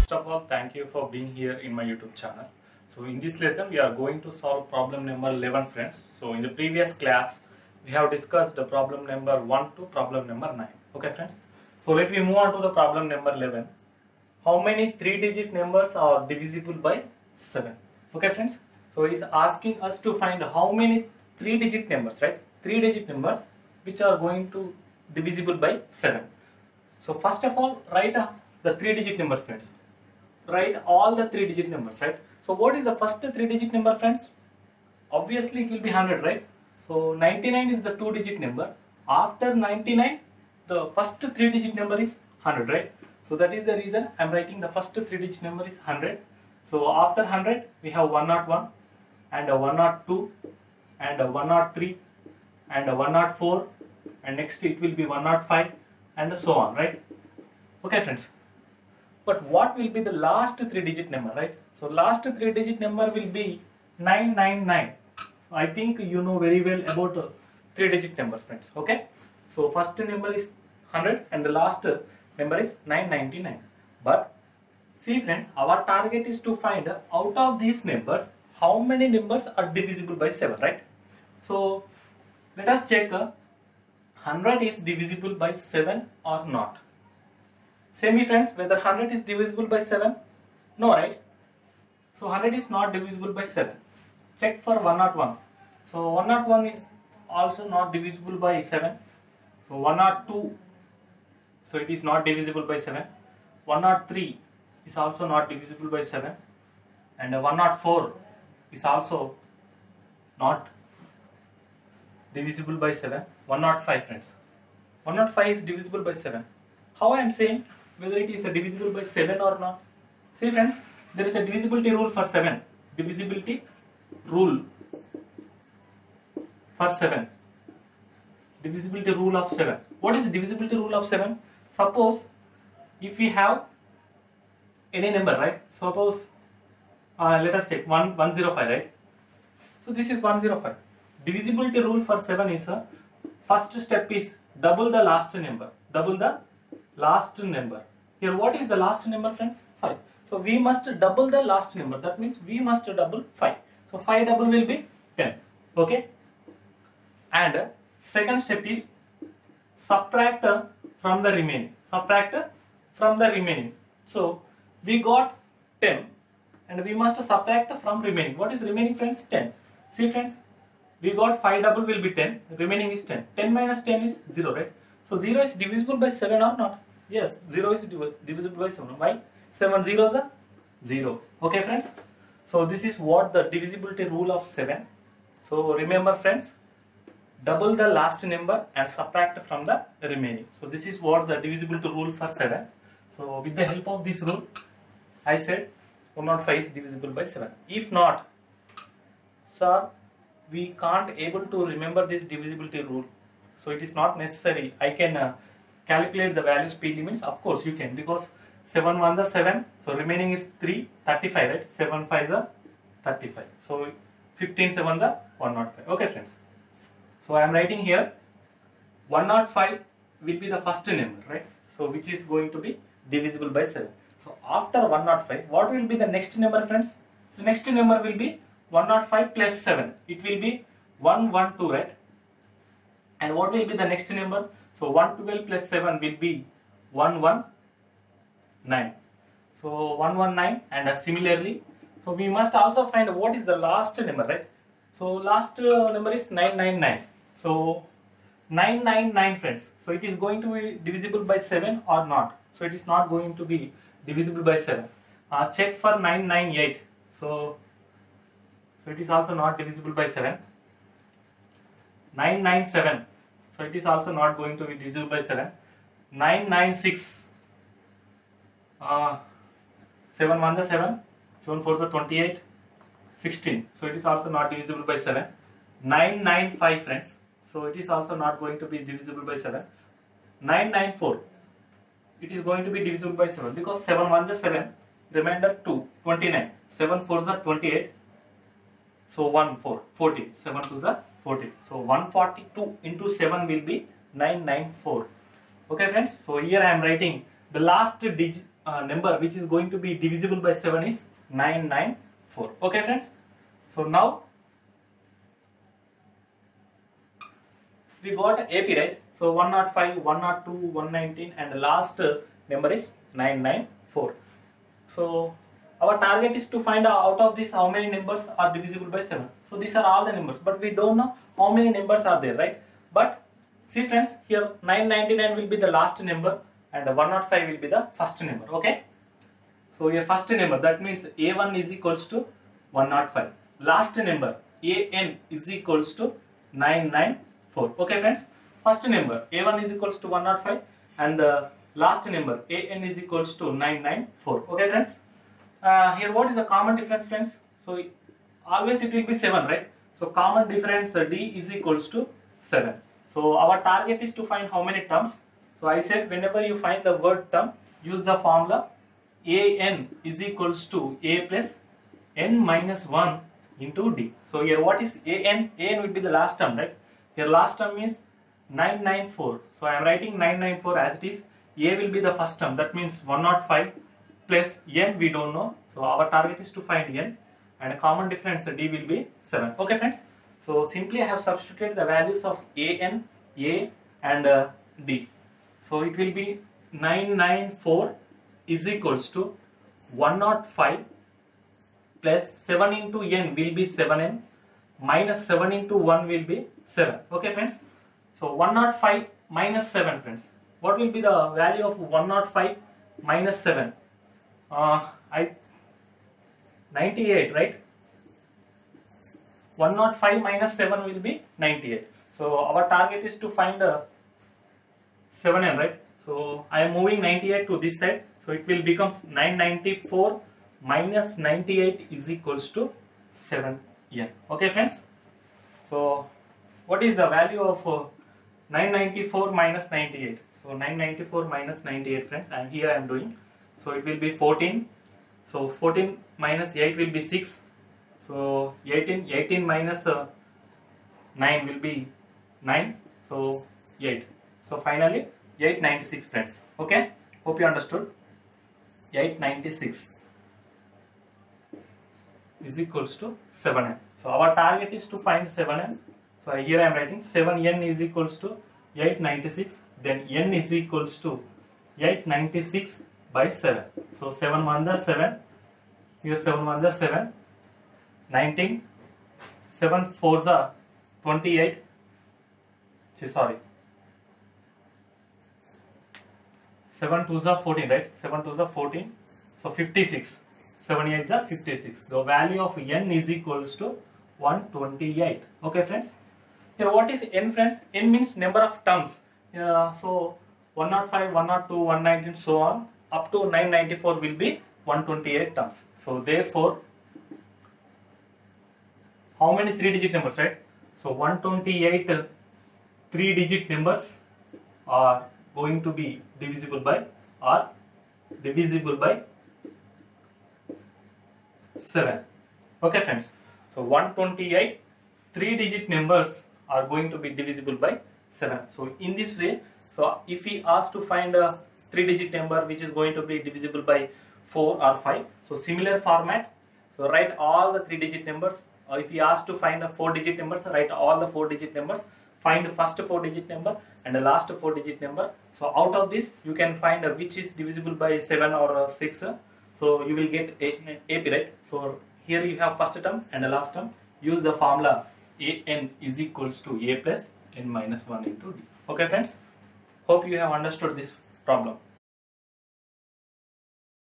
First of all, thank you for being here in my YouTube channel. So in this lesson, we are going to solve problem number 11, friends. So in the previous class, we have discussed the problem number 1 to problem number 9. Okay, friends. So let me move on to the problem number 11. How many 3-digit numbers are divisible by 7? Okay, friends. So it is asking us to find how many 3-digit numbers, right? 3-digit numbers which are going to divisible by 7. So first of all, write the 3-digit numbers, friends. Write all the 3-digit numbers, right? So what is the first 3-digit number, friends? Obviously it will be 100, right? So 99 is the 2-digit number. After 99, the first 3-digit number is 100, right? So that is the reason I am writing the first 3-digit number is 100. So after 100, we have 101 and a 102 and a 103 and a 104, and next it will be 105 and so on, right? Okay, friends. But what will be the last 3-digit number, right? So last 3-digit number will be 999. I think you know very well about 3-digit numbers, friends. Okay. So first number is 100 and the last number is 999. But see, friends, our target is to find out of these numbers how many numbers are divisible by 7, right? So let us check 100 is divisible by 7 or not. Say me, friends, whether 100 is divisible by 7? No, right? So 100 is not divisible by 7. Check for 101. So 101 is also not divisible by 7. So 102, so it is not divisible by 7. 103 is also not divisible by 7. And 104 is also not divisible by 7. 105, friends. 105 is divisible by 7. How I am saying whether it is divisible by 7 or not? See, friends, there is a divisibility rule for 7. Divisibility rule for 7. Divisibility rule of 7. What is the divisibility rule of 7? Suppose if we have any number, right? Suppose let us take 105, right? So this is 105. Divisibility rule for 7 is first step is double the last number. Double the last number. Here what is the last number, friends? 5. So we must double the last number. That means we must double 5. So 5 double will be 10. Okay. And second step is subtract from the remaining. Subtract from the remaining. So we got 10 and we must subtract from remaining. What is remaining, friends? 10. See, friends, we got 5 double will be 10. Remaining is 10. 10 minus 10 is 0, right? So 0 is divisible by 7 or not? Yes, 0 is divisible by 7. Why? 7 zeros are 0. Okay, friends. So this is what the divisibility rule of 7. So remember, friends, double the last number and subtract from the remaining. So this is what the divisibility rule for 7. So with the help of this rule, I said 105 is divisible by 7. If not, sir, we can't able to remember this divisibility rule. So it is not necessary. I can calculate the value speed limits. Of course you can, because 7 1 is 7. So remaining is 3, 35, right? 7 5 is 35. So 15 7 is 105. Okay, friends. So I am writing here 105 will be the first number, right? So which is going to be divisible by 7. So after 105, what will be the next number, friends? The next number will be 105 plus 7. It will be 112, right? And what will be the next number? So 112 plus 7 will be 119. So 119, and similarly, so we must also find what is the last number, right? So last number is 999. So 999, friends. So it is going to be divisible by 7 or not? So it is not going to be divisible by 7. Check for 998. So it is also not divisible by 7. 997. So it is also not going to be divisible by 7. 996. 7 1 is 7. 7 4 is 28. 16. So it is also not divisible by 7. 995, friends. So it is also not going to be divisible by 7. 994. It is going to be divisible by 7 because 7 1 is 7. Remainder 2. 29. 7 4 is 28. So 1 4. 40. 7 2 is 40. So 142 into 7 will be 994. Okay, friends. So here I am writing the last digit number which is going to be divisible by 7 is 994. Okay friends, so now we got AP, right? So 105, 102, 119 and the last number is 994. So our target is to find out of this how many numbers are divisible by 7. So these are all the numbers, but we don't know how many numbers are there, right? But see friends, here 999 will be the last number and 105 will be the first number. Okay, so your first number, that means A1 is equals to 105. Last number AN is equals to 994. Okay friends, first number A1 is equals to 105 and the last number AN is equals to 994. Okay friends, here what is the common difference friends? So always it will be 7, right? So common difference D is equals to 7. So our target is to find how many terms. So I said whenever you find the word term, use the formula AN is equals to A plus N minus 1 into D. So here what is AN? AN will be the last term, right? Here last term is 994. So I am writing 994 as it is. A will be the first term, that means 105 plus N we don't know. So our target is to find N and a common difference D will be 7. Okay friends, so simply I have substituted the values of AN, A and D. So it will be 994 is equals to 105 plus 7 into N will be 7N minus 7 into 1 will be 7. Okay friends, so 105 minus 7 friends. What will be the value of 105 minus 7? 98, right? 105 minus 7 will be 98. So our target is to find 7N, right? So I am moving 98 to this side. So it will become 994 minus 98 is equals to 7N. Okay friends. So what is the value of 994 minus 98? So 994 minus 98 friends, and here I am doing. So it will be 14. So 14 minus 8 will be 6. So 18 minus 9 will be 9. So 8. So finally 896 friends. Okay, hope you understood. 896 is equals to 7N. So our target is to find 7N. So here I am writing 7N is equals to 896. Then N is equals to 896 by 7. So 7 1 the 7. Here 7 1 the 7. 19. 7 4 the 28. Sorry. 7 2 the 14, right? 7 2 the 14. So 56. 7 8 the 56. The value of N is equals to 128. Okay friends. Here what is N friends? N means number of terms. So 105, 102, 119 so on up to 994 will be 128 terms. So therefore, how many 3-digit numbers, right? So 128 3-digit numbers are going to be divisible by 7. Okay friends. So 128 3-digit numbers are going to be divisible by 7. So in this way, so if we ask to find a 3-digit number which is going to be divisible by 4 or 5, so similar format, so write all the 3-digit numbers. Or if we ask to find the 4-digit numbers, write all the 4-digit numbers, find the first 4-digit number and the last 4-digit number. So out of this you can find which is divisible by 7 or 6. So you will get AP, right? So here you have first term and the last term. Use the formula AN is equals to A plus N minus 1 into D. Okay friends, hope you have understood this problem.